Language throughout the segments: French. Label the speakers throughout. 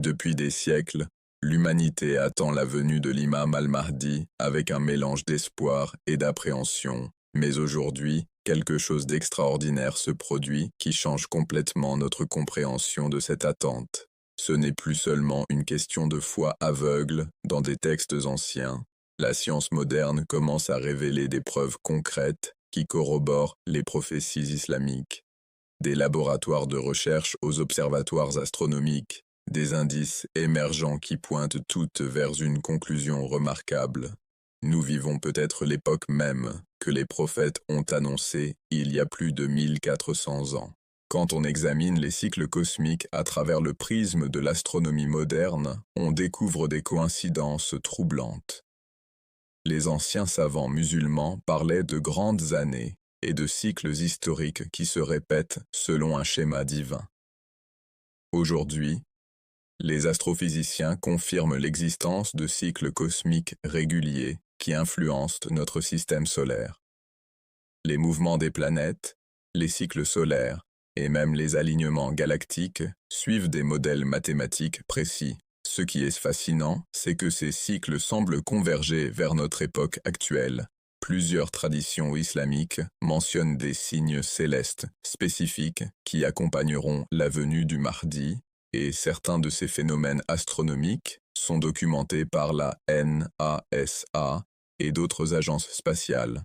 Speaker 1: Depuis des siècles, l'humanité attend la venue de l'imam al-Mahdi avec un mélange d'espoir et d'appréhension. Mais aujourd'hui, quelque chose d'extraordinaire se produit qui change complètement notre compréhension de cette attente. Ce n'est plus seulement une question de foi aveugle dans des textes anciens. La science moderne commence à révéler des preuves concrètes qui corroborent les prophéties islamiques. Des laboratoires de recherche aux observatoires astronomiques, des indices émergents qui pointent toutes vers une conclusion remarquable. Nous vivons peut-être l'époque même que les prophètes ont annoncée il y a plus de 1400 ans. Quand on examine les cycles cosmiques à travers le prisme de l'astronomie moderne, on découvre des coïncidences troublantes. Les anciens savants musulmans parlaient de grandes années et de cycles historiques qui se répètent selon un schéma divin. Aujourd'hui, les astrophysiciens confirment l'existence de cycles cosmiques réguliers qui influencent notre système solaire. Les mouvements des planètes, les cycles solaires et même les alignements galactiques suivent des modèles mathématiques précis. Ce qui est fascinant, c'est que ces cycles semblent converger vers notre époque actuelle. Plusieurs traditions islamiques mentionnent des signes célestes spécifiques qui accompagneront la venue du Mahdi, et certains de ces phénomènes astronomiques sont documentés par la NASA et d'autres agences spatiales.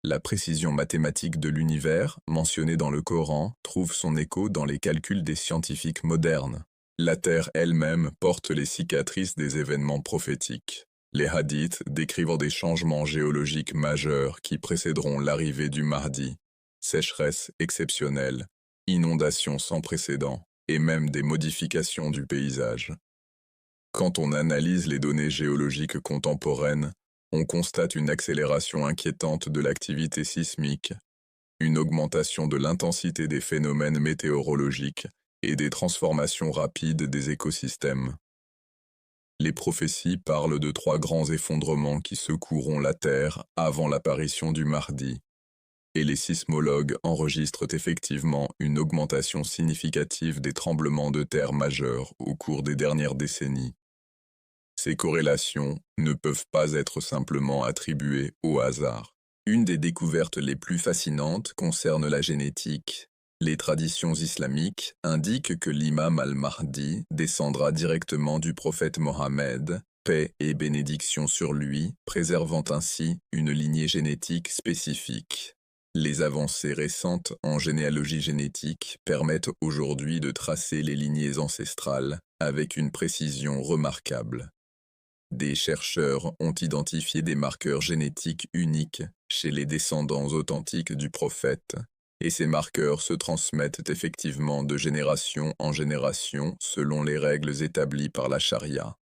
Speaker 1: La précision mathématique de l'univers, mentionnée dans le Coran, trouve son écho dans les calculs des scientifiques modernes. La Terre elle-même porte les cicatrices des événements prophétiques. Les hadiths décrivant des changements géologiques majeurs qui précéderont l'arrivée du Mahdi. Sécheresse exceptionnelle, inondations sans précédent, et même des modifications du paysage. Quand on analyse les données géologiques contemporaines, on constate une accélération inquiétante de l'activité sismique, une augmentation de l'intensité des phénomènes météorologiques et des transformations rapides des écosystèmes. Les prophéties parlent de 3 grands effondrements qui secoueront la Terre avant l'apparition du Mahdi, et les sismologues enregistrent effectivement une augmentation significative des tremblements de terre majeurs au cours des dernières décennies. Ces corrélations ne peuvent pas être simplement attribuées au hasard. Une des découvertes les plus fascinantes concerne la génétique. Les traditions islamiques indiquent que l'imam al-Mahdi descendra directement du prophète Mohammed, paix et bénédiction sur lui, préservant ainsi une lignée génétique spécifique. Les avancées récentes en généalogie génétique permettent aujourd'hui de tracer les lignées ancestrales avec une précision remarquable. Des chercheurs ont identifié des marqueurs génétiques uniques chez les descendants authentiques du prophète, et ces marqueurs se transmettent effectivement de génération en génération selon les règles établies par la charia.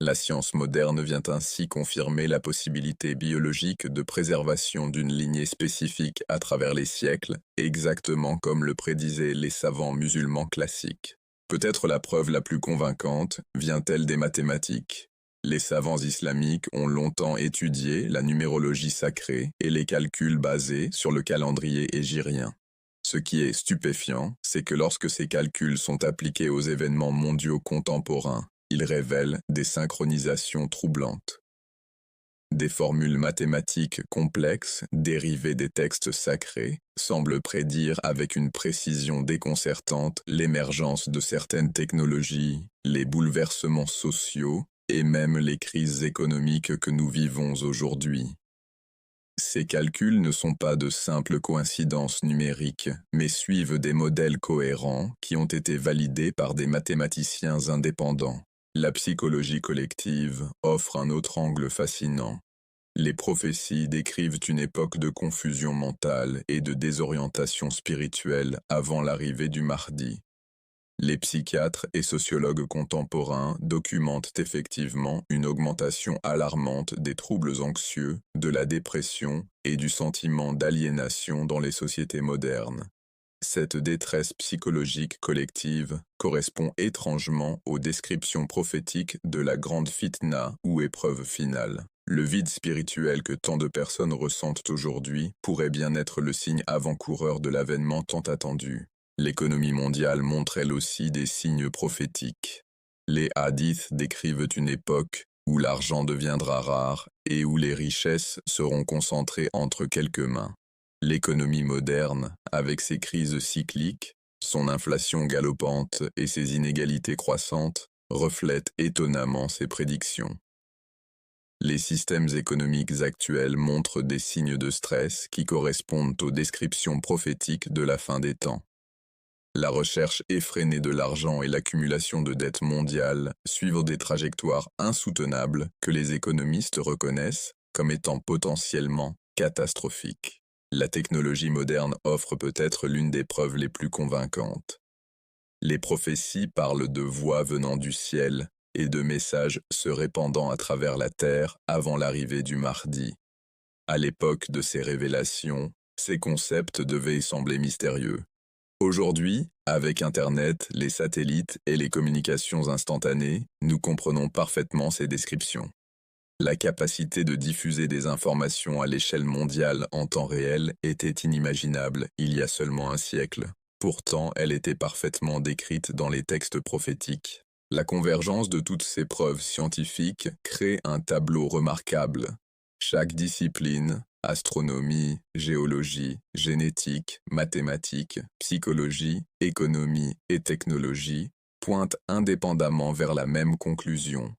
Speaker 1: La science moderne vient ainsi confirmer la possibilité biologique de préservation d'une lignée spécifique à travers les siècles, exactement comme le prédisaient les savants musulmans classiques. Peut-être la preuve la plus convaincante vient-elle des mathématiques. Les savants islamiques ont longtemps étudié la numérologie sacrée et les calculs basés sur le calendrier hégirien. Ce qui est stupéfiant, c'est que lorsque ces calculs sont appliqués aux événements mondiaux contemporains, ils révèlent des synchronisations troublantes. Des formules mathématiques complexes, dérivées des textes sacrés, semblent prédire avec une précision déconcertante l'émergence de certaines technologies, les bouleversements sociaux et même les crises économiques que nous vivons aujourd'hui. Ces calculs ne sont pas de simples coïncidences numériques, mais suivent des modèles cohérents qui ont été validés par des mathématiciens indépendants. La psychologie collective offre un autre angle fascinant. Les prophéties décrivent une époque de confusion mentale et de désorientation spirituelle avant l'arrivée du Mahdi. Les psychiatres et sociologues contemporains documentent effectivement une augmentation alarmante des troubles anxieux, de la dépression et du sentiment d'aliénation dans les sociétés modernes. Cette détresse psychologique collective correspond étrangement aux descriptions prophétiques de la grande fitna ou épreuve finale. Le vide spirituel que tant de personnes ressentent aujourd'hui pourrait bien être le signe avant-coureur de l'avènement tant attendu. L'économie mondiale montre elle aussi des signes prophétiques. Les hadiths décrivent une époque où l'argent deviendra rare et où les richesses seront concentrées entre quelques mains. L'économie moderne, avec ses crises cycliques, son inflation galopante et ses inégalités croissantes, reflète étonnamment ces prédictions. Les systèmes économiques actuels montrent des signes de stress qui correspondent aux descriptions prophétiques de la fin des temps. La recherche effrénée de l'argent et l'accumulation de dettes mondiales suivent des trajectoires insoutenables que les économistes reconnaissent comme étant potentiellement catastrophiques. La technologie moderne offre peut-être l'une des preuves les plus convaincantes. Les prophéties parlent de voix venant du ciel et de messages se répandant à travers la terre avant l'arrivée du Mahdi. À l'époque de ces révélations, ces concepts devaient sembler mystérieux. Aujourd'hui, avec Internet, les satellites et les communications instantanées, nous comprenons parfaitement ces descriptions. La capacité de diffuser des informations à l'échelle mondiale en temps réel était inimaginable il y a seulement un siècle. Pourtant, elle était parfaitement décrite dans les textes prophétiques. La convergence de toutes ces preuves scientifiques crée un tableau remarquable. Chaque discipline, astronomie, géologie, génétique, mathématiques, psychologie, économie et technologie, pointe indépendamment vers la même conclusion.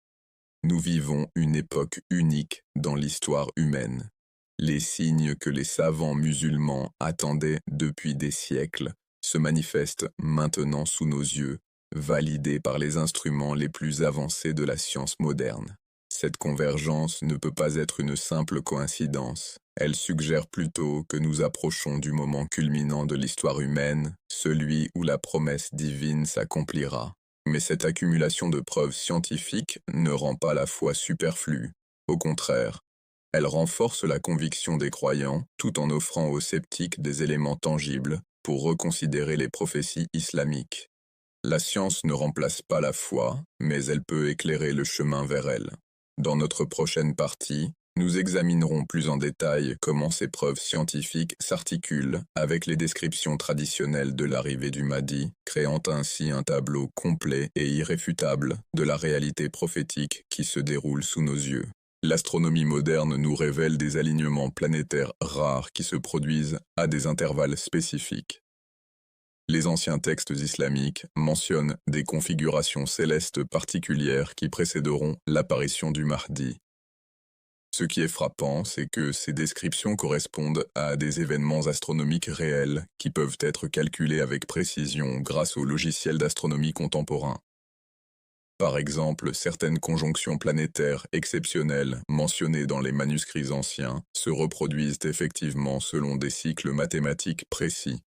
Speaker 1: Nous vivons une époque unique dans l'histoire humaine. Les signes que les savants musulmans attendaient depuis des siècles se manifestent maintenant sous nos yeux, validés par les instruments les plus avancés de la science moderne. Cette convergence ne peut pas être une simple coïncidence. Elle suggère plutôt que nous approchons du moment culminant de l'histoire humaine, celui où la promesse divine s'accomplira. Mais cette accumulation de preuves scientifiques ne rend pas la foi superflue. Au contraire, elle renforce la conviction des croyants tout en offrant aux sceptiques des éléments tangibles pour reconsidérer les prophéties islamiques. La science ne remplace pas la foi, mais elle peut éclairer le chemin vers elle. Dans notre prochaine partie, nous examinerons plus en détail comment ces preuves scientifiques s'articulent avec les descriptions traditionnelles de l'arrivée du Mahdi, créant ainsi un tableau complet et irréfutable de la réalité prophétique qui se déroule sous nos yeux. L'astronomie moderne nous révèle des alignements planétaires rares qui se produisent à des intervalles spécifiques. Les anciens textes islamiques mentionnent des configurations célestes particulières qui précéderont l'apparition du Mahdi. Ce qui est frappant, c'est que ces descriptions correspondent à des événements astronomiques réels qui peuvent être calculés avec précision grâce aux logiciels d'astronomie contemporains. Par exemple, certaines conjonctions planétaires exceptionnelles mentionnées dans les manuscrits anciens se reproduisent effectivement selon des cycles mathématiques précis.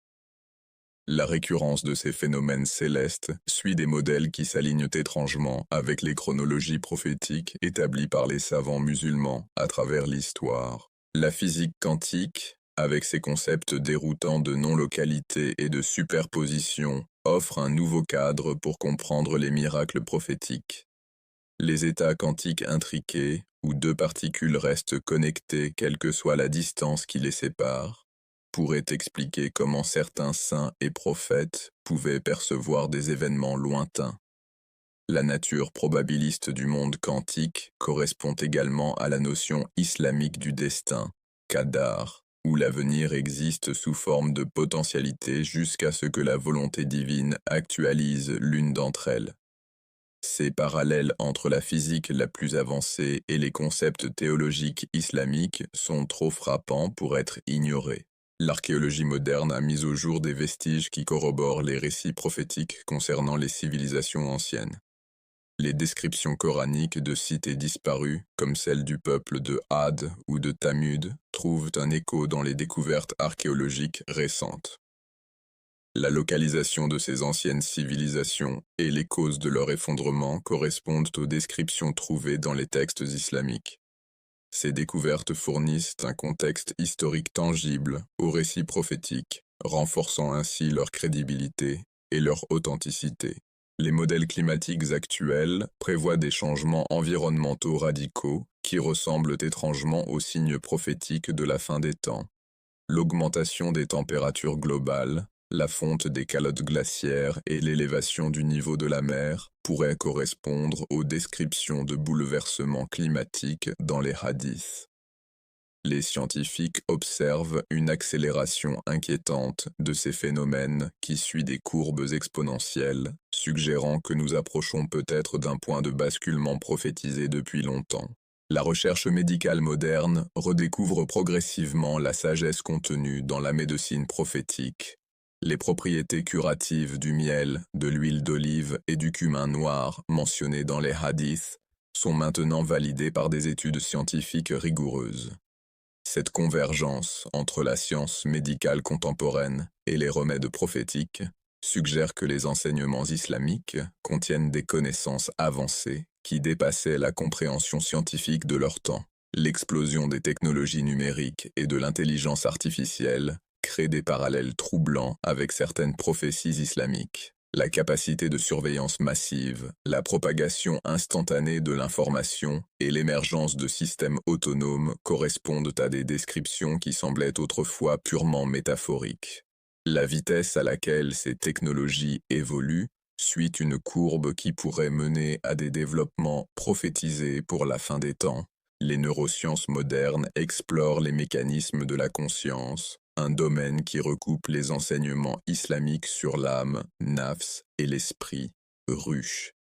Speaker 1: La récurrence de ces phénomènes célestes suit des modèles qui s'alignent étrangement avec les chronologies prophétiques établies par les savants musulmans à travers l'histoire. La physique quantique, avec ses concepts déroutants de non-localité et de superposition, offre un nouveau cadre pour comprendre les miracles prophétiques. Les états quantiques intriqués, où deux particules restent connectées quelle que soit la distance qui les sépare, pourrait expliquer comment certains saints et prophètes pouvaient percevoir des événements lointains. La nature probabiliste du monde quantique correspond également à la notion islamique du destin, qadar, où l'avenir existe sous forme de potentialité jusqu'à ce que la volonté divine actualise l'une d'entre elles. Ces parallèles entre la physique la plus avancée et les concepts théologiques islamiques sont trop frappants pour être ignorés. L'archéologie moderne a mis au jour des vestiges qui corroborent les récits prophétiques concernant les civilisations anciennes. Les descriptions coraniques de cités disparues, comme celle du peuple de Had ou de Thamud, trouvent un écho dans les découvertes archéologiques récentes. La localisation de ces anciennes civilisations et les causes de leur effondrement correspondent aux descriptions trouvées dans les textes islamiques. Ces découvertes fournissent un contexte historique tangible aux récits prophétiques, renforçant ainsi leur crédibilité et leur authenticité. Les modèles climatiques actuels prévoient des changements environnementaux radicaux qui ressemblent étrangement aux signes prophétiques de la fin des temps. L'augmentation des températures globales, la fonte des calottes glaciaires et l'élévation du niveau de la mer pourraient correspondre aux descriptions de bouleversements climatiques dans les hadiths. Les scientifiques observent une accélération inquiétante de ces phénomènes qui suit des courbes exponentielles, suggérant que nous approchons peut-être d'un point de basculement prophétisé depuis longtemps. La recherche médicale moderne redécouvre progressivement la sagesse contenue dans la médecine prophétique. Les propriétés curatives du miel, de l'huile d'olive et du cumin noir mentionnées dans les hadiths sont maintenant validées par des études scientifiques rigoureuses. Cette convergence entre la science médicale contemporaine et les remèdes prophétiques suggère que les enseignements islamiques contiennent des connaissances avancées qui dépassaient la compréhension scientifique de leur temps. L'explosion des technologies numériques et de l'intelligence artificielle crée des parallèles troublants avec certaines prophéties islamiques. La capacité de surveillance massive, la propagation instantanée de l'information et l'émergence de systèmes autonomes correspondent à des descriptions qui semblaient autrefois purement métaphoriques. La vitesse à laquelle ces technologies évoluent suit une courbe qui pourrait mener à des développements prophétisés pour la fin des temps. Les neurosciences modernes explorent les mécanismes de la conscience, un domaine qui recoupe les enseignements islamiques sur l'âme, nafs, et l'esprit, ruh.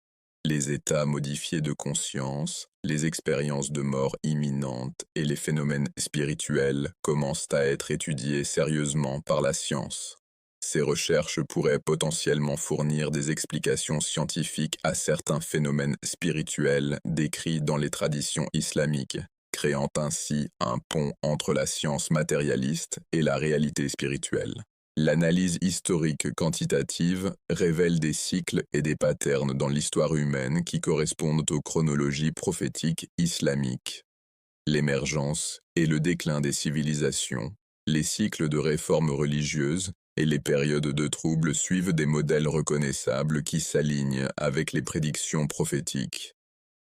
Speaker 1: Les états modifiés de conscience, les expériences de mort imminente et les phénomènes spirituels commencent à être étudiés sérieusement par la science. Ces recherches pourraient potentiellement fournir des explications scientifiques à certains phénomènes spirituels décrits dans les traditions islamiques, créant ainsi un pont entre la science matérialiste et la réalité spirituelle. L'analyse historique quantitative révèle des cycles et des patterns dans l'histoire humaine qui correspondent aux chronologies prophétiques islamiques. L'émergence et le déclin des civilisations, les cycles de réformes religieuses et les périodes de troubles suivent des modèles reconnaissables qui s'alignent avec les prédictions prophétiques.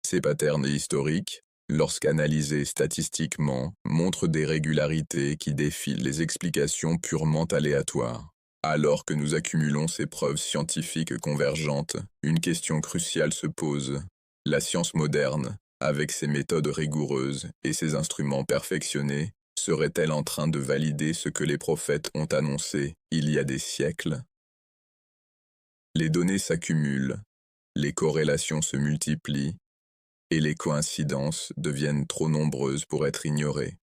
Speaker 1: Ces patterns historiques, lorsqu'analysés statistiquement, montrent des régularités qui défient les explications purement aléatoires. Alors que nous accumulons ces preuves scientifiques convergentes, une question cruciale se pose. La science moderne, avec ses méthodes rigoureuses et ses instruments perfectionnés, serait-elle en train de valider ce que les prophètes ont annoncé il y a des siècles? Les données s'accumulent, les corrélations se multiplient, et les coïncidences deviennent trop nombreuses pour être ignorées.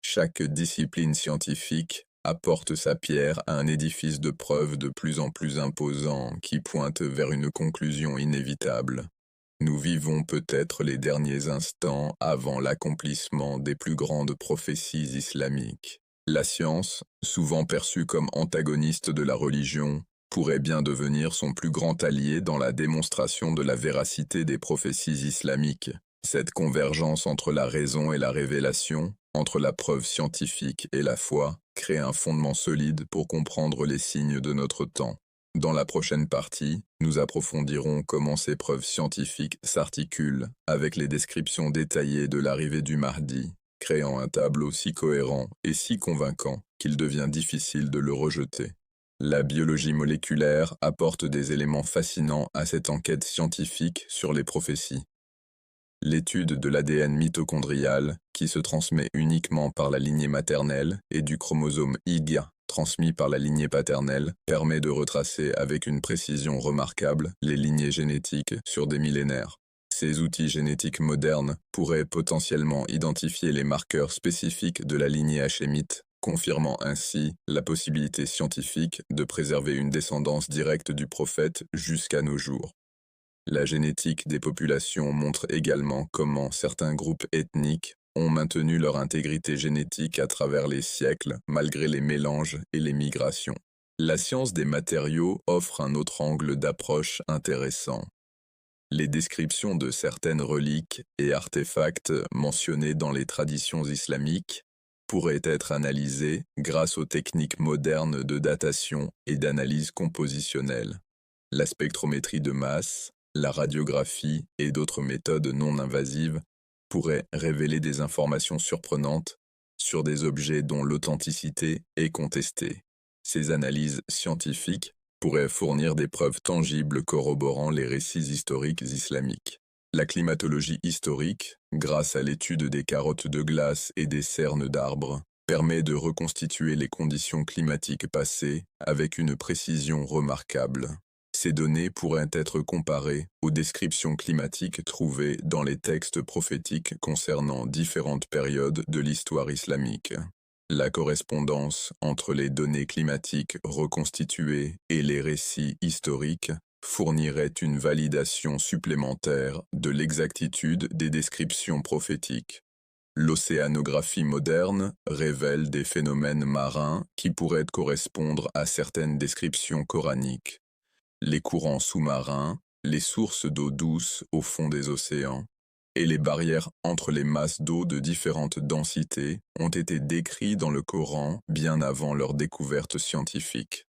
Speaker 1: Chaque discipline scientifique apporte sa pierre à un édifice de preuves de plus en plus imposant qui pointe vers une conclusion inévitable. Nous vivons peut-être les derniers instants avant l'accomplissement des plus grandes prophéties islamiques. La science, souvent perçue comme antagoniste de la religion, pourrait bien devenir son plus grand allié dans la démonstration de la véracité des prophéties islamiques. Cette convergence entre la raison et la révélation, entre la preuve scientifique et la foi, crée un fondement solide pour comprendre les signes de notre temps. Dans la prochaine partie, nous approfondirons comment ces preuves scientifiques s'articulent avec les descriptions détaillées de l'arrivée du Mahdi, créant un tableau si cohérent et si convaincant qu'il devient difficile de le rejeter. La biologie moléculaire apporte des éléments fascinants à cette enquête scientifique sur les prophéties. L'étude de l'ADN mitochondrial, qui se transmet uniquement par la lignée maternelle, et du chromosome Y, transmis par la lignée paternelle, permet de retracer avec une précision remarquable les lignées génétiques sur des millénaires. Ces outils génétiques modernes pourraient potentiellement identifier les marqueurs spécifiques de la lignée hachémite, confirmant ainsi la possibilité scientifique de préserver une descendance directe du prophète jusqu'à nos jours. La génétique des populations montre également comment certains groupes ethniques ont maintenu leur intégrité génétique à travers les siècles, malgré les mélanges et les migrations. La science des matériaux offre un autre angle d'approche intéressant. Les descriptions de certaines reliques et artefacts mentionnés dans les traditions islamiques pourraient être analysées grâce aux techniques modernes de datation et d'analyse compositionnelle. La spectrométrie de masse, la radiographie et d'autres méthodes non invasives pourraient révéler des informations surprenantes sur des objets dont l'authenticité est contestée. Ces analyses scientifiques pourraient fournir des preuves tangibles corroborant les récits historiques islamiques. La climatologie historique, grâce à l'étude des carottes de glace et des cernes d'arbres, permet de reconstituer les conditions climatiques passées avec une précision remarquable. Ces données pourraient être comparées aux descriptions climatiques trouvées dans les textes prophétiques concernant différentes périodes de l'histoire islamique. La correspondance entre les données climatiques reconstituées et les récits historiques fournirait une validation supplémentaire de l'exactitude des descriptions prophétiques. L'océanographie moderne révèle des phénomènes marins qui pourraient correspondre à certaines descriptions coraniques. Les courants sous-marins, les sources d'eau douce au fond des océans, et les barrières entre les masses d'eau de différentes densités ont été décrits dans le Coran bien avant leur découverte scientifique.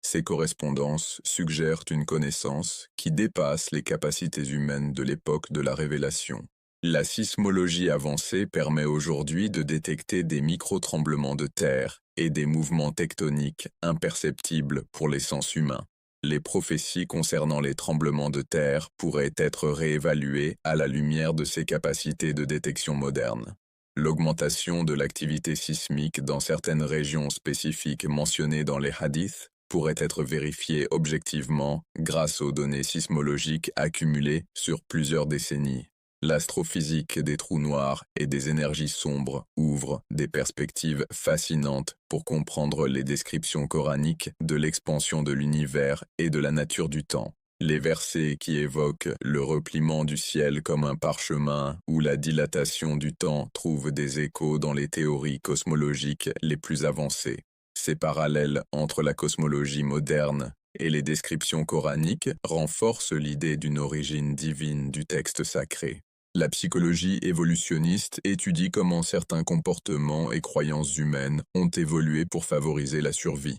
Speaker 1: Ces correspondances suggèrent une connaissance qui dépasse les capacités humaines de l'époque de la révélation. La sismologie avancée permet aujourd'hui de détecter des micro-tremblements de terre et des mouvements tectoniques imperceptibles pour les sens humains. Les prophéties concernant les tremblements de terre pourraient être réévaluées à la lumière de ces capacités de détection modernes. L'augmentation de l'activité sismique dans certaines régions spécifiques mentionnées dans les hadiths pourrait être vérifiée objectivement grâce aux données sismologiques accumulées sur plusieurs décennies. L'astrophysique des trous noirs et des énergies sombres ouvre des perspectives fascinantes pour comprendre les descriptions coraniques de l'expansion de l'univers et de la nature du temps. Les versets qui évoquent le repliement du ciel comme un parchemin ou la dilatation du temps trouvent des échos dans les théories cosmologiques les plus avancées. Ces parallèles entre la cosmologie moderne et les descriptions coraniques renforcent l'idée d'une origine divine du texte sacré. La psychologie évolutionniste étudie comment certains comportements et croyances humaines ont évolué pour favoriser la survie.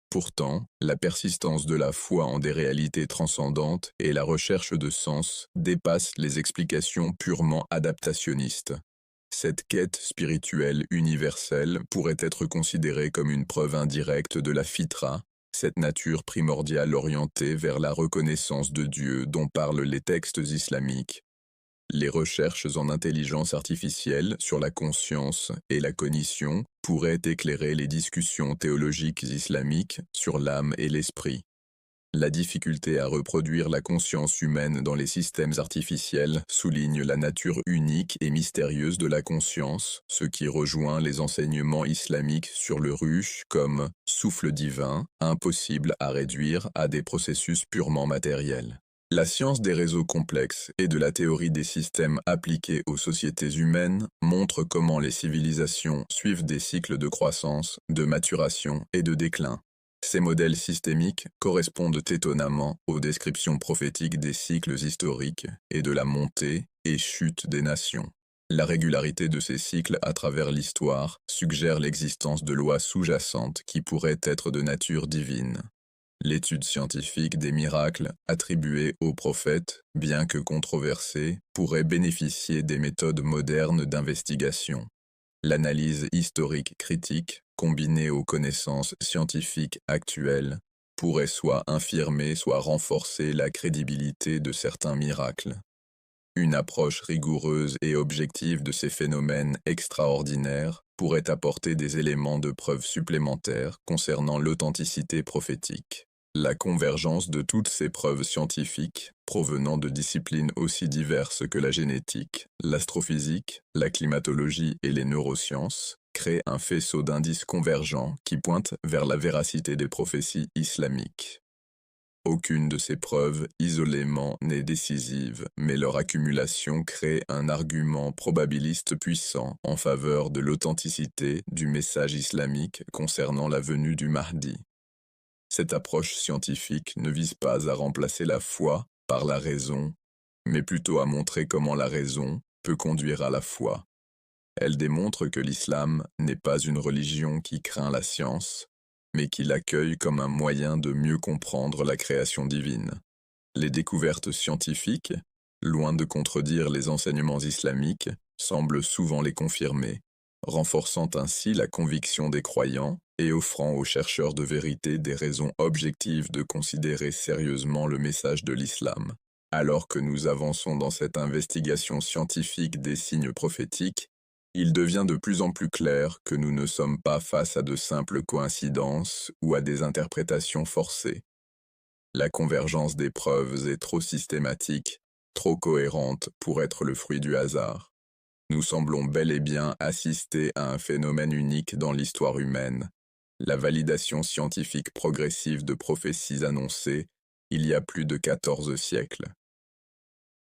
Speaker 1: Pourtant, la persistance de la foi en des réalités transcendantes et la recherche de sens dépassent les explications purement adaptationnistes. Cette quête spirituelle universelle pourrait être considérée comme une preuve indirecte de la fitra, cette nature primordiale orientée vers la reconnaissance de Dieu dont parlent les textes islamiques. Les recherches en intelligence artificielle sur la conscience et la cognition pourraient éclairer les discussions théologiques islamiques sur l'âme et l'esprit. La difficulté à reproduire la conscience humaine dans les systèmes artificiels souligne la nature unique et mystérieuse de la conscience, ce qui rejoint les enseignements islamiques sur le ruh comme souffle divin, impossible à réduire à des processus purement matériels. La science des réseaux complexes et de la théorie des systèmes appliqués aux sociétés humaines montre comment les civilisations suivent des cycles de croissance, de maturation et de déclin. Ces modèles systémiques correspondent étonnamment aux descriptions prophétiques des cycles historiques et de la montée et chute des nations. La régularité de ces cycles à travers l'histoire suggère l'existence de lois sous-jacentes qui pourraient être de nature divine. L'étude scientifique des miracles attribués aux prophètes, bien que controversée, pourrait bénéficier des méthodes modernes d'investigation. L'analyse historique critique, combinée aux connaissances scientifiques actuelles, pourrait soit infirmer, soit renforcer la crédibilité de certains miracles. Une approche rigoureuse et objective de ces phénomènes extraordinaires pourrait apporter des éléments de preuve supplémentaires concernant l'authenticité prophétique. La convergence de toutes ces preuves scientifiques, provenant de disciplines aussi diverses que la génétique, l'astrophysique, la climatologie et les neurosciences, crée un faisceau d'indices convergents qui pointent vers la véracité des prophéties islamiques. Aucune de ces preuves isolément n'est décisive, mais leur accumulation crée un argument probabiliste puissant en faveur de l'authenticité du message islamique concernant la venue du Mahdi. Cette approche scientifique ne vise pas à remplacer la foi par la raison, mais plutôt à montrer comment la raison peut conduire à la foi. Elle démontre que l'islam n'est pas une religion qui craint la science, mais qui l'accueille comme un moyen de mieux comprendre la création divine. Les découvertes scientifiques, loin de contredire les enseignements islamiques, semblent souvent les confirmer. renforçant ainsi la conviction des croyants et offrant aux chercheurs de vérité des raisons objectives de considérer sérieusement le message de l'islam. Alors que nous avançons dans cette investigation scientifique des signes prophétiques, il devient de plus en plus clair que nous ne sommes pas face à de simples coïncidences ou à des interprétations forcées. La convergence des preuves est trop systématique, trop cohérente pour être le fruit du hasard. Nous semblons bel et bien assister à un phénomène unique dans l'histoire humaine, la validation scientifique progressive de prophéties annoncées il y a plus de 14 siècles.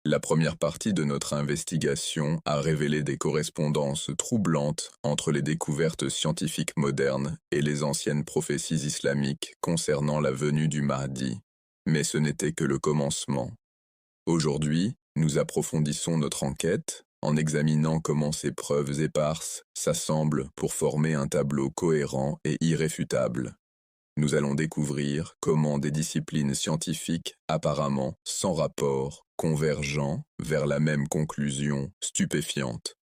Speaker 1: La première partie de notre investigation a révélé des correspondances troublantes entre les découvertes scientifiques modernes et les anciennes prophéties islamiques concernant la venue du Mahdi. Mais ce n'était que le commencement. Aujourd'hui, nous approfondissons notre enquête en examinant comment ces preuves éparses s'assemblent pour former un tableau cohérent et irréfutable. Nous allons découvrir comment des disciplines scientifiques apparemment sans rapport, convergent vers la même conclusion stupéfiante.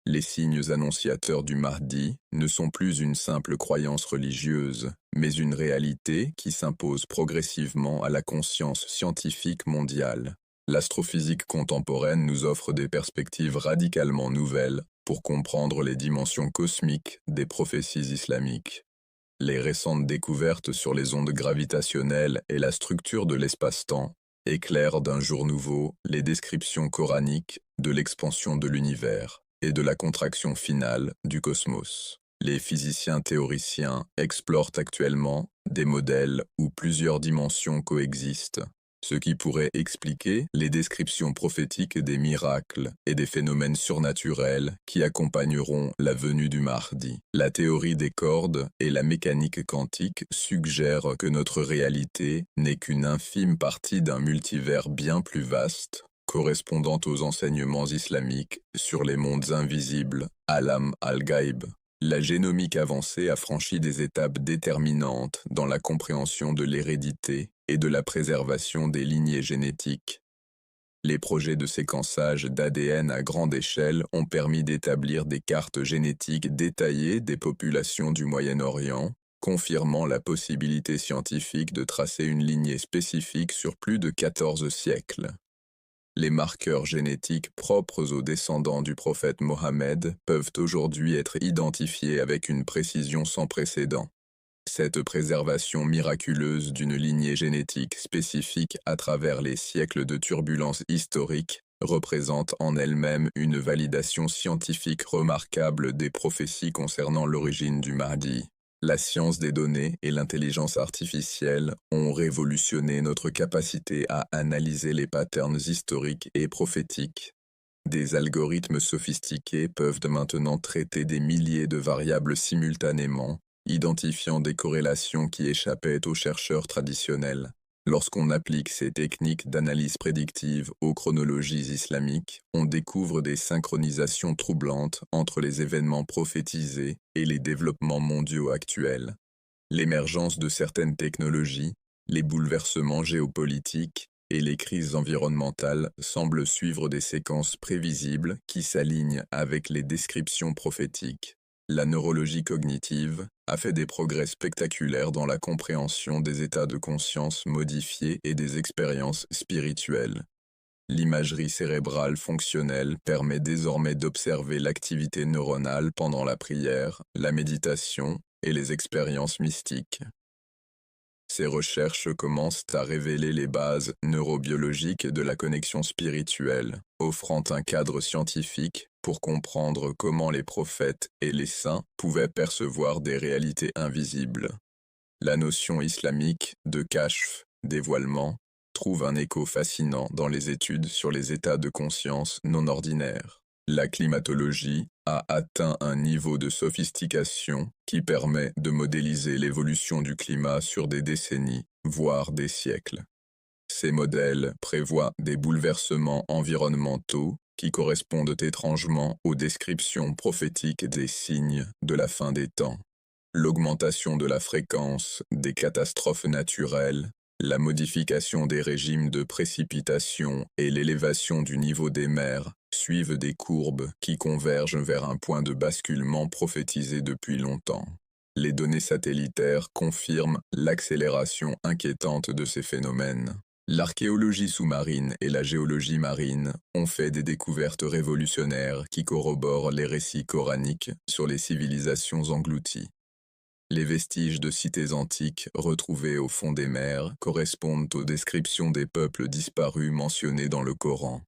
Speaker 1: Les signes annonciateurs du Mahdi ne sont plus une simple croyance religieuse, mais une réalité qui s'impose progressivement à la conscience scientifique mondiale. L'astrophysique contemporaine nous offre des perspectives radicalement nouvelles pour comprendre les dimensions cosmiques des prophéties islamiques. Les récentes découvertes sur les ondes gravitationnelles et la structure de l'espace-temps éclairent d'un jour nouveau les descriptions coraniques de l'expansion de l'univers et de la contraction finale du cosmos. Les physiciens théoriciens explorent actuellement des modèles où plusieurs dimensions coexistent, ce qui pourrait expliquer les descriptions prophétiques des miracles et des phénomènes surnaturels qui accompagneront la venue du Mahdi. La théorie des cordes et la mécanique quantique suggèrent que notre réalité n'est qu'une infime partie d'un multivers bien plus vaste, correspondant aux enseignements islamiques sur les mondes invisibles, Alam al-Ghaib. La génomique avancée a franchi des étapes déterminantes dans la compréhension de l'hérédité et de la préservation des lignées génétiques. Les projets de séquençage d'ADN à grande échelle ont permis d'établir des cartes génétiques détaillées des populations du Moyen-Orient, confirmant la possibilité scientifique de tracer une lignée spécifique sur plus de 14 siècles. Les marqueurs génétiques propres aux descendants du prophète Mohammed peuvent aujourd'hui être identifiés avec une précision sans précédent. Cette préservation miraculeuse d'une lignée génétique spécifique à travers les siècles de turbulences historiques représente en elle-même une validation scientifique remarquable des prophéties concernant l'origine du Mahdi. La science des données et l'intelligence artificielle ont révolutionné notre capacité à analyser les patterns historiques et prophétiques. Des algorithmes sophistiqués peuvent maintenant traiter des milliers de variables simultanément, identifiant des corrélations qui échappaient aux chercheurs traditionnels. Lorsqu'on applique ces techniques d'analyse prédictive aux chronologies islamiques, on découvre des synchronisations troublantes entre les événements prophétisés et les développements mondiaux actuels. L'émergence de certaines technologies, les bouleversements géopolitiques et les crises environnementales semblent suivre des séquences prévisibles qui s'alignent avec les descriptions prophétiques. La neurologie cognitive a fait des progrès spectaculaires dans la compréhension des états de conscience modifiés et des expériences spirituelles. L'imagerie cérébrale fonctionnelle permet désormais d'observer l'activité neuronale pendant la prière, la méditation et les expériences mystiques. Ces recherches commencent à révéler les bases neurobiologiques de la connexion spirituelle, offrant un cadre scientifique pour comprendre comment les prophètes et les saints pouvaient percevoir des réalités invisibles. La notion islamique de kashf, dévoilement, trouve un écho fascinant dans les études sur les états de conscience non ordinaires. La climatologie a atteint un niveau de sophistication qui permet de modéliser l'évolution du climat sur des décennies, voire des siècles. Ces modèles prévoient des bouleversements environnementaux qui correspondent étrangement aux descriptions prophétiques des signes de la fin des temps. L'augmentation de la fréquence des catastrophes naturelles, La modification des régimes de précipitation et l'élévation du niveau des mers suivent des courbes qui convergent vers un point de basculement prophétisé depuis longtemps. Les données satellitaires confirment l'accélération inquiétante de ces phénomènes. L'archéologie sous-marine et la géologie marine ont fait des découvertes révolutionnaires qui corroborent les récits coraniques sur les civilisations englouties. Les vestiges de cités antiques retrouvés au fond des mers correspondent aux descriptions des peuples disparus mentionnés dans le Coran.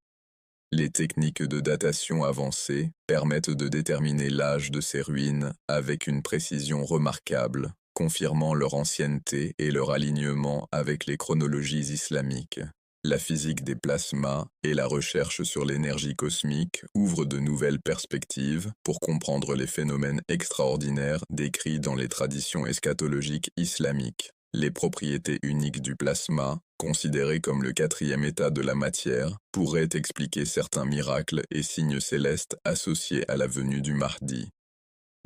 Speaker 1: Les techniques de datation avancées permettent de déterminer l'âge de ces ruines avec une précision remarquable, confirmant leur ancienneté et leur alignement avec les chronologies islamiques. La physique des plasmas et la recherche sur l'énergie cosmique ouvrent de nouvelles perspectives pour comprendre les phénomènes extraordinaires décrits dans les traditions eschatologiques islamiques. Les propriétés uniques du plasma, considérées comme le quatrième état de la matière, pourraient expliquer certains miracles et signes célestes associés à la venue du Mahdi.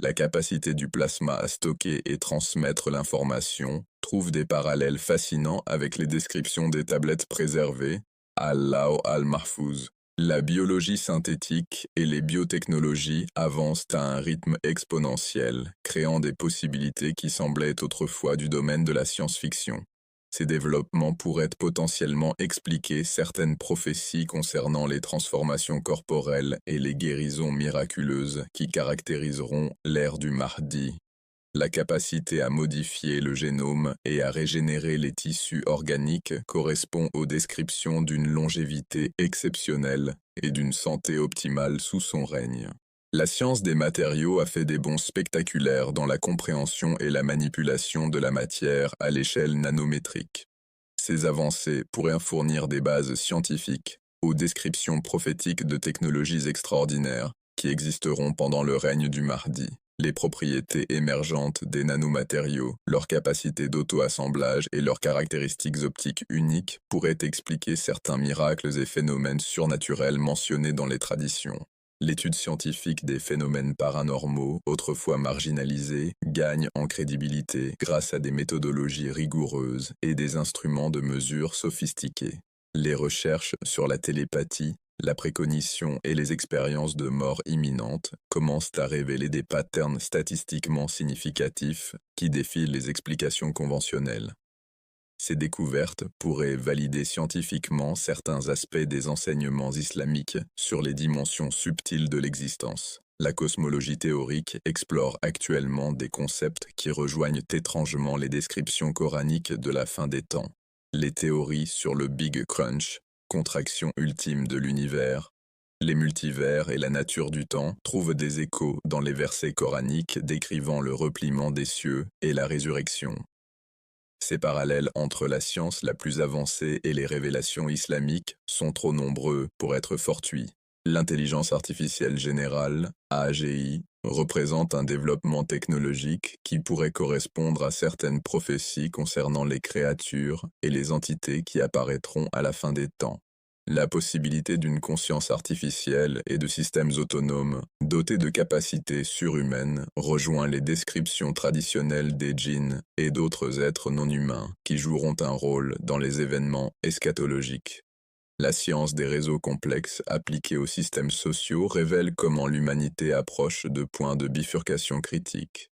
Speaker 1: La capacité du plasma à stocker et transmettre l'information trouve des parallèles fascinants avec les descriptions des tablettes préservées, al-Law al-Mahfouz. La biologie synthétique et les biotechnologies avancent à un rythme exponentiel, créant des possibilités qui semblaient autrefois du domaine de la science-fiction. Ces développements pourraient potentiellement expliquer certaines prophéties concernant les transformations corporelles et les guérisons miraculeuses qui caractériseront l'ère du Mahdi. La capacité à modifier le génome et à régénérer les tissus organiques correspond aux descriptions d'une longévité exceptionnelle et d'une santé optimale sous son règne. La science des matériaux a fait des bonds spectaculaires dans la compréhension et la manipulation de la matière à l'échelle nanométrique. Ces avancées pourraient fournir des bases scientifiques aux descriptions prophétiques de technologies extraordinaires qui existeront pendant le règne du Mahdi. Les propriétés émergentes des nanomatériaux, leur capacité d'auto-assemblage et leurs caractéristiques optiques uniques pourraient expliquer certains miracles et phénomènes surnaturels mentionnés dans les traditions. L'étude scientifique des phénomènes paranormaux, autrefois marginalisés, gagne en crédibilité grâce à des méthodologies rigoureuses et des instruments de mesure sophistiqués. Les recherches sur la télépathie, la précognition et les expériences de mort imminente commencent à révéler des patterns statistiquement significatifs qui défient les explications conventionnelles. Ces découvertes pourraient valider scientifiquement certains aspects des enseignements islamiques sur les dimensions subtiles de l'existence. La cosmologie théorique explore actuellement des concepts qui rejoignent étrangement les descriptions coraniques de la fin des temps. Les théories sur le Big Crunch, contraction ultime de l'univers, les multivers et la nature du temps trouvent des échos dans les versets coraniques décrivant le repliement des cieux et la résurrection. Ces parallèles entre la science la plus avancée et les révélations islamiques sont trop nombreux pour être fortuits. L'intelligence artificielle générale, AGI, représente un développement technologique qui pourrait correspondre à certaines prophéties concernant les créatures et les entités qui apparaîtront à la fin des temps. La possibilité d'une conscience artificielle et de systèmes autonomes, dotés de capacités surhumaines, rejoint les descriptions traditionnelles des djinns et d'autres êtres non humains qui joueront un rôle dans les événements eschatologiques. La science des réseaux complexes appliqués aux systèmes sociaux révèle comment l'humanité approche de points de bifurcation critiques.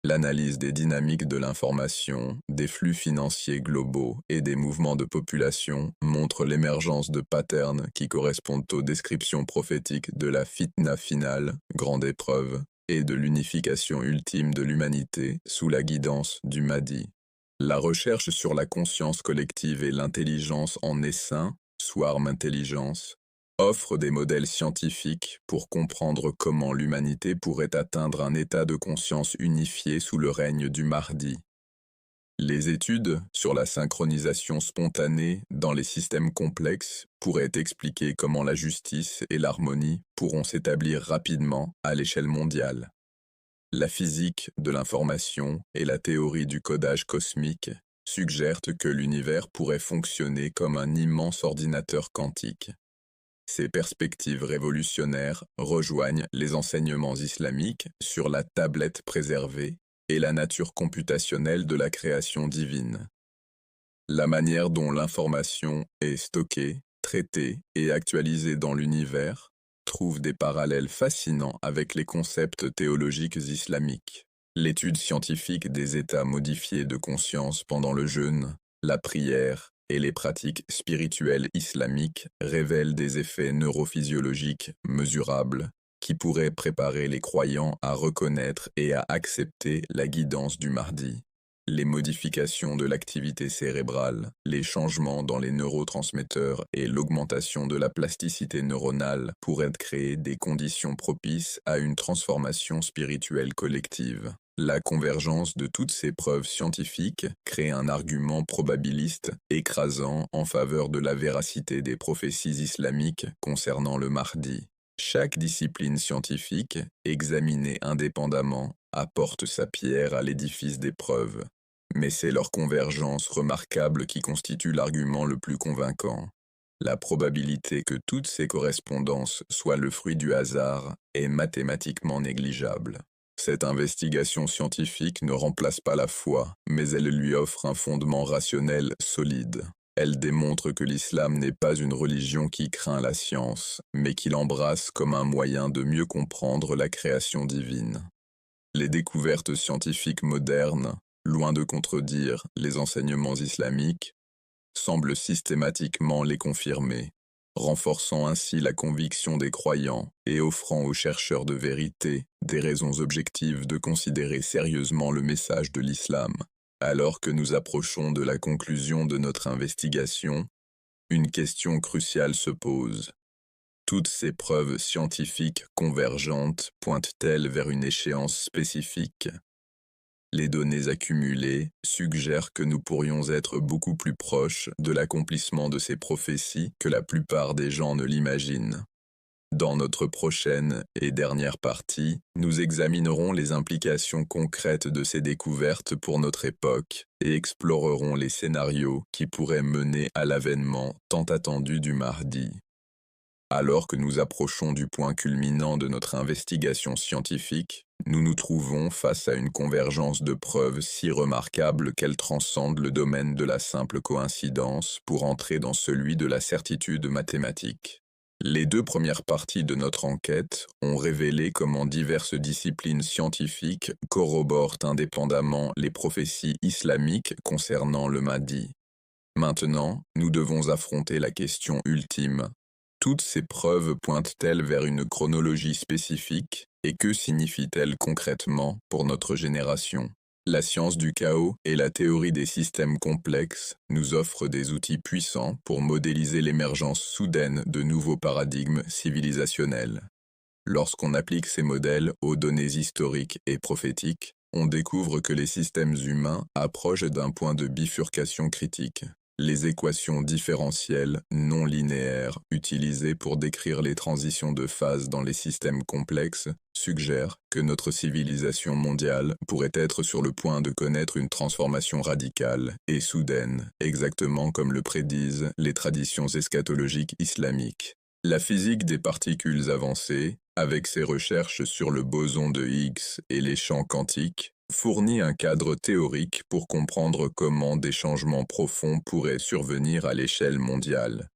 Speaker 1: L'analyse des dynamiques de l'information, des flux financiers globaux et des mouvements de population montre l'émergence de patterns qui correspondent aux descriptions prophétiques de la fitna finale, grande épreuve, et de l'unification ultime de l'humanité sous la guidance du Mahdi. La recherche sur la conscience collective et l'intelligence en essaim, Swarm Intelligence, offre des modèles scientifiques pour comprendre comment l'humanité pourrait atteindre un état de conscience unifié sous le règne du Mahdi. Les études sur la synchronisation spontanée dans les systèmes complexes pourraient expliquer comment la justice et l'harmonie pourront s'établir rapidement à l'échelle mondiale. La physique de l'information et la théorie du codage cosmique suggèrent que l'univers pourrait fonctionner comme un immense ordinateur quantique. Ces perspectives révolutionnaires rejoignent les enseignements islamiques sur la tablette préservée et la nature computationnelle de la création divine. La manière dont l'information est stockée, traitée et actualisée dans l'univers trouve des parallèles fascinants avec les concepts théologiques islamiques. L'étude scientifique des états modifiés de conscience pendant le jeûne, la prière et les pratiques spirituelles islamiques révèlent des effets neurophysiologiques mesurables qui pourraient préparer les croyants à reconnaître et à accepter la guidance du Mahdi. Les modifications de l'activité cérébrale, les changements dans les neurotransmetteurs et l'augmentation de la plasticité neuronale pourraient créer des conditions propices à une transformation spirituelle collective. La convergence de toutes ces preuves scientifiques crée un argument probabiliste écrasant en faveur de la véracité des prophéties islamiques concernant le Mahdi. Chaque discipline scientifique, examinée indépendamment, apporte sa pierre à l'édifice des preuves. Mais c'est leur convergence remarquable qui constitue l'argument le plus convaincant. La probabilité que toutes ces correspondances soient le fruit du hasard est mathématiquement négligeable. Cette investigation scientifique ne remplace pas la foi, mais elle lui offre un fondement rationnel solide. Elle démontre que l'islam n'est pas une religion qui craint la science, mais qui l'embrasse comme un moyen de mieux comprendre la création divine. Les découvertes scientifiques modernes, loin de contredire les enseignements islamiques, semblent systématiquement les confirmer, renforçant ainsi la conviction des croyants et offrant aux chercheurs de vérité des raisons objectives de considérer sérieusement le message de l'islam. Alors que nous approchons de la conclusion de notre investigation, une question cruciale se pose. Toutes ces preuves scientifiques convergentes pointent-elles vers une échéance spécifique? Les données accumulées suggèrent que nous pourrions être beaucoup plus proches de l'accomplissement de ces prophéties que la plupart des gens ne l'imaginent. Dans notre prochaine et dernière partie, nous examinerons les implications concrètes de ces découvertes pour notre époque et explorerons les scénarios qui pourraient mener à l'avènement tant attendu du Mahdi. Alors que nous approchons du point culminant de notre investigation scientifique, nous nous trouvons face à une convergence de preuves si remarquable qu'elle transcende le domaine de la simple coïncidence pour entrer dans celui de la certitude mathématique. Les deux premières parties de notre enquête ont révélé comment diverses disciplines scientifiques corroborent indépendamment les prophéties islamiques concernant le Mahdi. Maintenant, nous devons affronter la question ultime. Toutes ces preuves pointent-elles vers une chronologie spécifique et que signifient-elles concrètement pour notre génération? La science du chaos et la théorie des systèmes complexes nous offrent des outils puissants pour modéliser l'émergence soudaine de nouveaux paradigmes civilisationnels. Lorsqu'on applique ces modèles aux données historiques et prophétiques, on découvre que les systèmes humains approchent d'un point de bifurcation critique. Les équations différentielles non linéaires utilisées pour décrire les transitions de phase dans les systèmes complexes suggèrent que notre civilisation mondiale pourrait être sur le point de connaître une transformation radicale et soudaine, exactement comme le prédisent les traditions eschatologiques islamiques. La physique des particules avancées, avec ses recherches sur le boson de Higgs et les champs quantiques, fournit un cadre théorique pour comprendre comment des changements profonds pourraient survenir à l'échelle mondiale.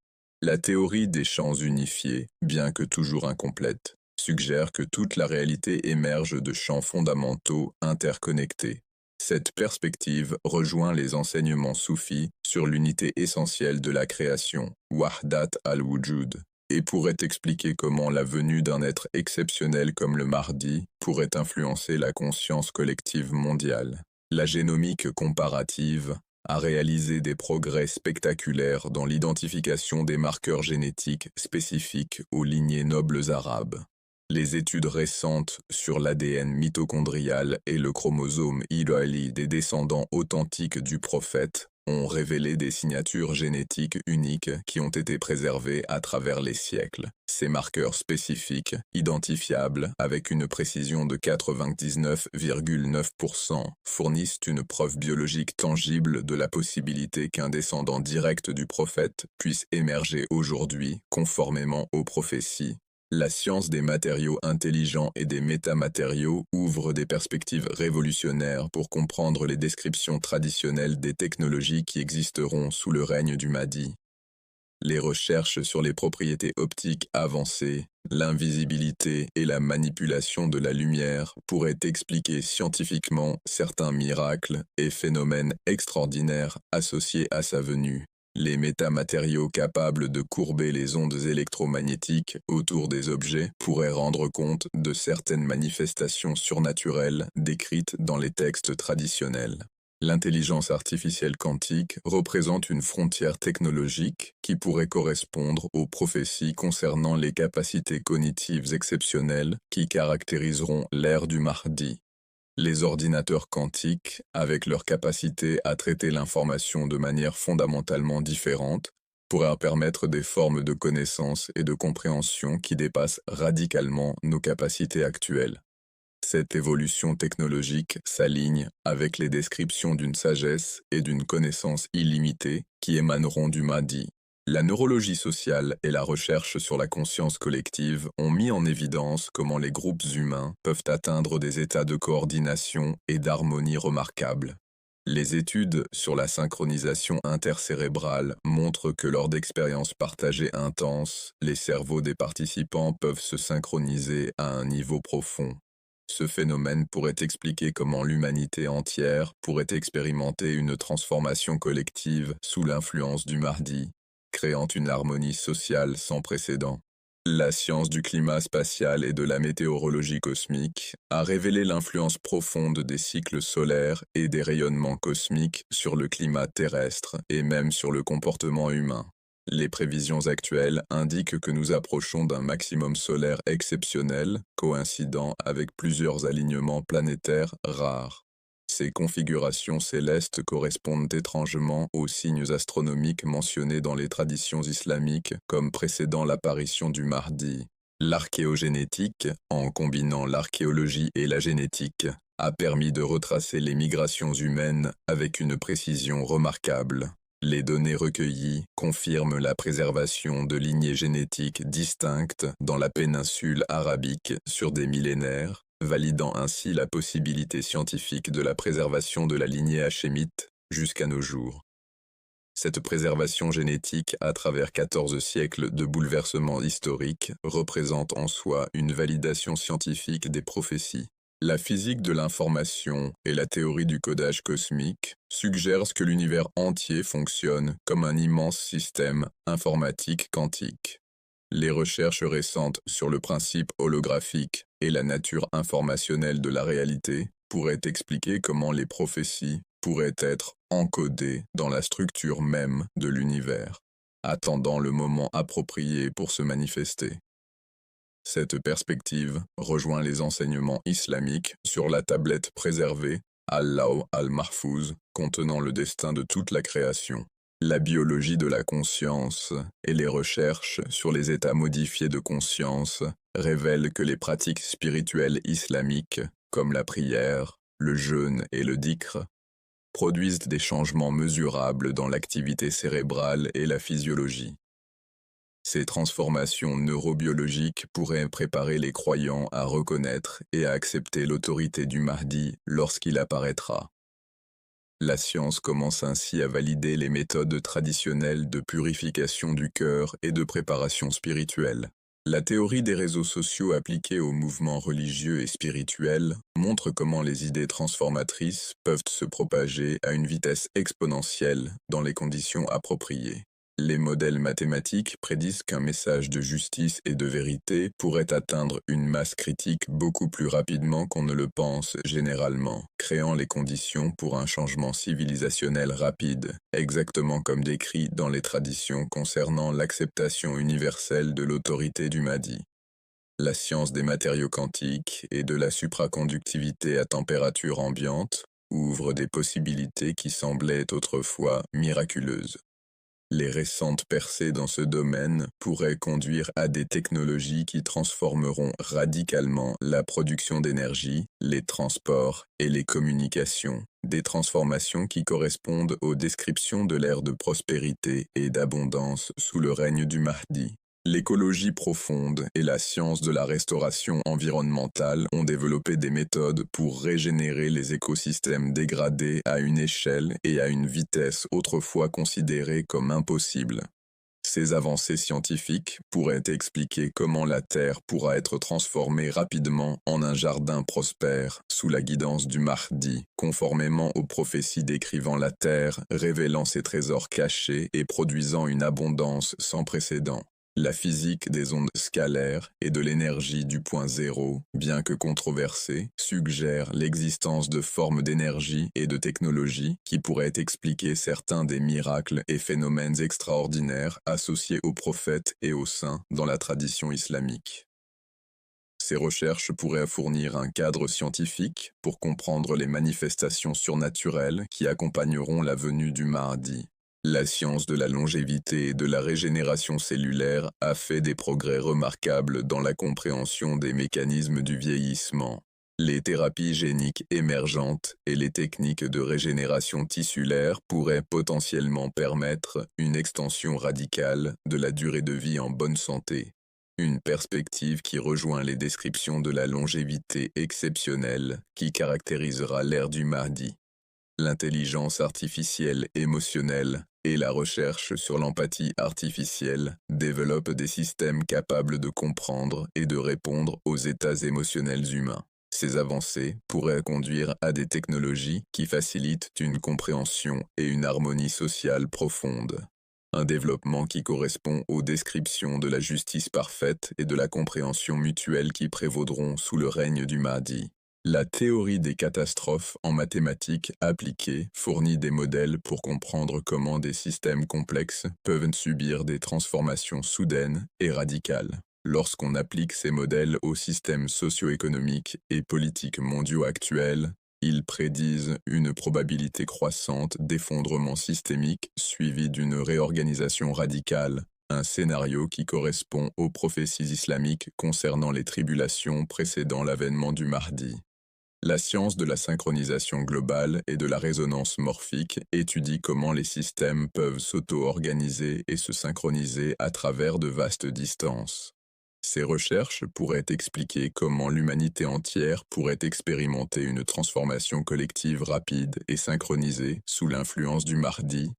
Speaker 1: La théorie des champs unifiés, bien que toujours incomplète, suggère que toute la réalité émerge de champs fondamentaux interconnectés. Cette perspective rejoint les enseignements soufis sur l'unité essentielle de la création, Wahdat al-Wujud, et pourrait expliquer comment la venue d'un être exceptionnel comme le Mahdi pourrait influencer la conscience collective mondiale. La génomique comparative a réalisé des progrès spectaculaires dans l'identification des marqueurs génétiques spécifiques aux lignées nobles arabes. Les études récentes sur l'ADN mitochondrial et le chromosome Y des descendants authentiques du prophète ont révélé des signatures génétiques uniques qui ont été préservées à travers les siècles. Ces marqueurs spécifiques, identifiables avec une précision de 99,9%, fournissent une preuve biologique tangible de la possibilité qu'un descendant direct du prophète puisse émerger aujourd'hui conformément aux prophéties. La science des matériaux intelligents et des métamatériaux ouvre des perspectives révolutionnaires pour comprendre les descriptions traditionnelles des technologies qui existeront sous le règne du Mahdi. Les recherches sur les propriétés optiques avancées, l'invisibilité et la manipulation de la lumière pourraient expliquer scientifiquement certains miracles et phénomènes extraordinaires associés à sa venue. Les métamatériaux capables de courber les ondes électromagnétiques autour des objets pourraient rendre compte de certaines manifestations surnaturelles décrites dans les textes traditionnels. L'intelligence artificielle quantique représente une frontière technologique qui pourrait correspondre aux prophéties concernant les capacités cognitives exceptionnelles qui caractériseront l'ère du Mahdi. Les ordinateurs quantiques, avec leur capacité à traiter l'information de manière fondamentalement différente, pourraient permettre des formes de connaissance et de compréhension qui dépassent radicalement nos capacités actuelles. Cette évolution technologique s'aligne avec les descriptions d'une sagesse et d'une connaissance illimitée qui émaneront du Mahdi. La neurologie sociale et la recherche sur la conscience collective ont mis en évidence comment les groupes humains peuvent atteindre des états de coordination et d'harmonie remarquables. Les études sur la synchronisation intercérébrale montrent que lors d'expériences partagées intenses, les cerveaux des participants peuvent se synchroniser à un niveau profond. Ce phénomène pourrait expliquer comment l'humanité entière pourrait expérimenter une transformation collective sous l'influence du Mahdi, créant une harmonie sociale sans précédent. La science du climat spatial et de la météorologie cosmique a révélé l'influence profonde des cycles solaires et des rayonnements cosmiques sur le climat terrestre et même sur le comportement humain. Les prévisions actuelles indiquent que nous approchons d'un maximum solaire exceptionnel, coïncidant avec plusieurs alignements planétaires rares. Ces configurations célestes correspondent étrangement aux signes astronomiques mentionnés dans les traditions islamiques comme précédant l'apparition du Mahdi. L'archéogénétique, en combinant l'archéologie et la génétique, a permis de retracer les migrations humaines avec une précision remarquable. Les données recueillies confirment la préservation de lignées génétiques distinctes dans la péninsule arabique sur des millénaires, validant ainsi la possibilité scientifique de la préservation de la lignée hachémite jusqu'à nos jours. Cette préservation génétique à travers 14 siècles de bouleversements historiques représente en soi une validation scientifique des prophéties. La physique de l'information et la théorie du codage cosmique suggèrent que l'univers entier fonctionne comme un immense système informatique quantique. Les recherches récentes sur le principe holographique et la nature informationnelle de la réalité pourraient expliquer comment les prophéties pourraient être encodées dans la structure même de l'univers, attendant le moment approprié pour se manifester. Cette perspective rejoint les enseignements islamiques sur la tablette préservée, Al-Lawh al-Mahfouz, contenant le destin de toute la création. La biologie de la conscience et les recherches sur les états modifiés de conscience révèlent que les pratiques spirituelles islamiques, comme la prière, le jeûne et le dhikr, produisent des changements mesurables dans l'activité cérébrale et la physiologie. Ces transformations neurobiologiques pourraient préparer les croyants à reconnaître et à accepter l'autorité du Mahdi lorsqu'il apparaîtra. La science commence ainsi à valider les méthodes traditionnelles de purification du cœur et de préparation spirituelle. La théorie des réseaux sociaux appliquée aux mouvements religieux et spirituels montre comment les idées transformatrices peuvent se propager à une vitesse exponentielle dans les conditions appropriées. Les modèles mathématiques prédisent qu'un message de justice et de vérité pourrait atteindre une masse critique beaucoup plus rapidement qu'on ne le pense généralement, créant les conditions pour un changement civilisationnel rapide, exactement comme décrit dans les traditions concernant l'acceptation universelle de l'autorité du Mahdi. La science des matériaux quantiques et de la supraconductivité à température ambiante ouvre des possibilités qui semblaient autrefois miraculeuses. Les récentes percées dans ce domaine pourraient conduire à des technologies qui transformeront radicalement la production d'énergie, les transports et les communications, des transformations qui correspondent aux descriptions de l'ère de prospérité et d'abondance sous le règne du Mahdi. L'écologie profonde et la science de la restauration environnementale ont développé des méthodes pour régénérer les écosystèmes dégradés à une échelle et à une vitesse autrefois considérées comme impossibles. Ces avancées scientifiques pourraient expliquer comment la Terre pourra être transformée rapidement en un jardin prospère sous la guidance du Mahdi, conformément aux prophéties décrivant la Terre, révélant ses trésors cachés et produisant une abondance sans précédent. La physique des ondes scalaires et de l'énergie du point zéro, bien que controversée, suggère l'existence de formes d'énergie et de technologie qui pourraient expliquer certains des miracles et phénomènes extraordinaires associés aux prophètes et aux saints dans la tradition islamique. Ces recherches pourraient fournir un cadre scientifique pour comprendre les manifestations surnaturelles qui accompagneront la venue du Mahdi. La science de la longévité et de la régénération cellulaire a fait des progrès remarquables dans la compréhension des mécanismes du vieillissement. Les thérapies géniques émergentes et les techniques de régénération tissulaire pourraient potentiellement permettre une extension radicale de la durée de vie en bonne santé. Une perspective qui rejoint les descriptions de la longévité exceptionnelle qui caractérisera l'ère du Mahdi. L'intelligence artificielle émotionnelle et la recherche sur l'empathie artificielle développent des systèmes capables de comprendre et de répondre aux états émotionnels humains. Ces avancées pourraient conduire à des technologies qui facilitent une compréhension et une harmonie sociale profonde. Un développement qui correspond aux descriptions de la justice parfaite et de la compréhension mutuelle qui prévaudront sous le règne du Mahdi. La théorie des catastrophes en mathématiques appliquées fournit des modèles pour comprendre comment des systèmes complexes peuvent subir des transformations soudaines et radicales. Lorsqu'on applique ces modèles aux systèmes socio-économiques et politiques mondiaux actuels, ils prédisent une probabilité croissante d'effondrement systémique suivie d'une réorganisation radicale, un scénario qui correspond aux prophéties islamiques concernant les tribulations précédant l'avènement du Mahdi. La science de la synchronisation globale et de la résonance morphique étudie comment les systèmes peuvent s'auto-organiser et se synchroniser à travers de vastes distances. Ces recherches pourraient expliquer comment l'humanité entière pourrait expérimenter une transformation collective rapide et synchronisée sous l'influence du Mahdi,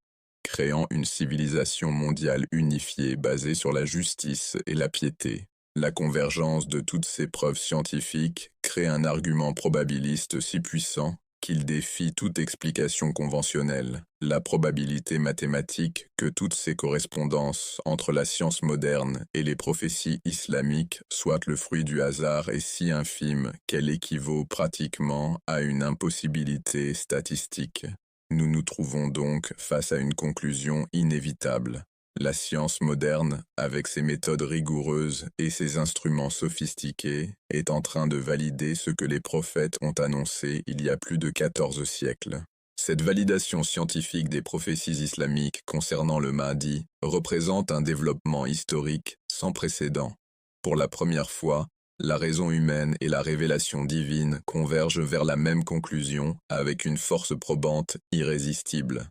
Speaker 1: créant une civilisation mondiale unifiée basée sur la justice et la piété. La convergence de toutes ces preuves scientifiques crée un argument probabiliste si puissant qu'il défie toute explication conventionnelle. La probabilité mathématique que toutes ces correspondances entre la science moderne et les prophéties islamiques soient le fruit du hasard est si infime qu'elle équivaut pratiquement à une impossibilité statistique. Nous nous trouvons donc face à une conclusion inévitable. La science moderne, avec ses méthodes rigoureuses et ses instruments sophistiqués, est en train de valider ce que les prophètes ont annoncé il y a plus de 14 siècles. Cette validation scientifique des prophéties islamiques concernant le Mahdi représente un développement historique sans précédent. Pour la première fois, la raison humaine et la révélation divine convergent vers la même conclusion avec une force probante irrésistible.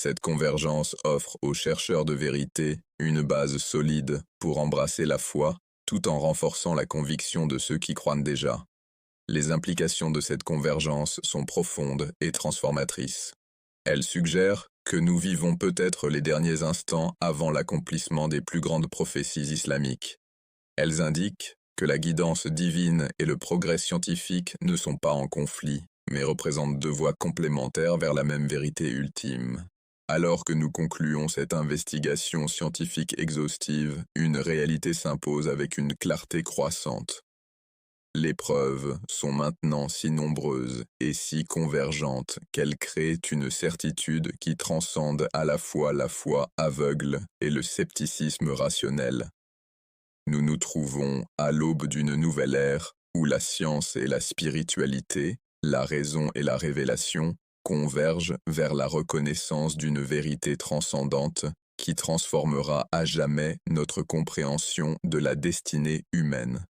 Speaker 1: Cette convergence offre aux chercheurs de vérité une base solide pour embrasser la foi, tout en renforçant la conviction de ceux qui croient déjà. Les implications de cette convergence sont profondes et transformatrices. Elles suggèrent que nous vivons peut-être les derniers instants avant l'accomplissement des plus grandes prophéties islamiques. Elles indiquent que la guidance divine et le progrès scientifique ne sont pas en conflit, mais représentent deux voies complémentaires vers la même vérité ultime. Alors que nous concluons cette investigation scientifique exhaustive, une réalité s'impose avec une clarté croissante. Les preuves sont maintenant si nombreuses et si convergentes qu'elles créent une certitude qui transcende à la foi aveugle et le scepticisme rationnel. Nous nous trouvons à l'aube d'une nouvelle ère où la science et la spiritualité, la raison et la révélation, convergent vers la reconnaissance d'une vérité transcendante qui transformera à jamais notre compréhension de la destinée humaine.